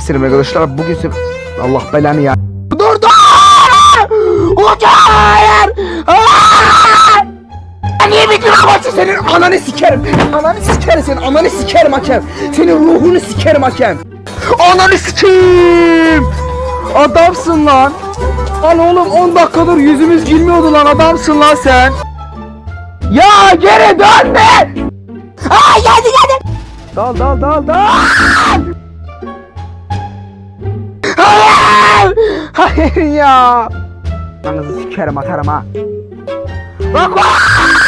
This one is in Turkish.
isterim arkadaşlar. Bugün Allah belanı ya. Dur dur! Hoca hayır! Niye bekliyorsun maçı? Senin ananı sikerim. Ananı sikerim senin. Ananı sikerim hakem. Senin ruhunu sikerim hakem. Ananı sikeyim. Adamsın lan. Lan oğlum 10 dakikadır yüzümüz gülmüyordu lan. Adamsın lan sen. Ya geri dönme. Aa geldi. Dal. Hayır ya. Ananızı sikerim atarım ha. Bak.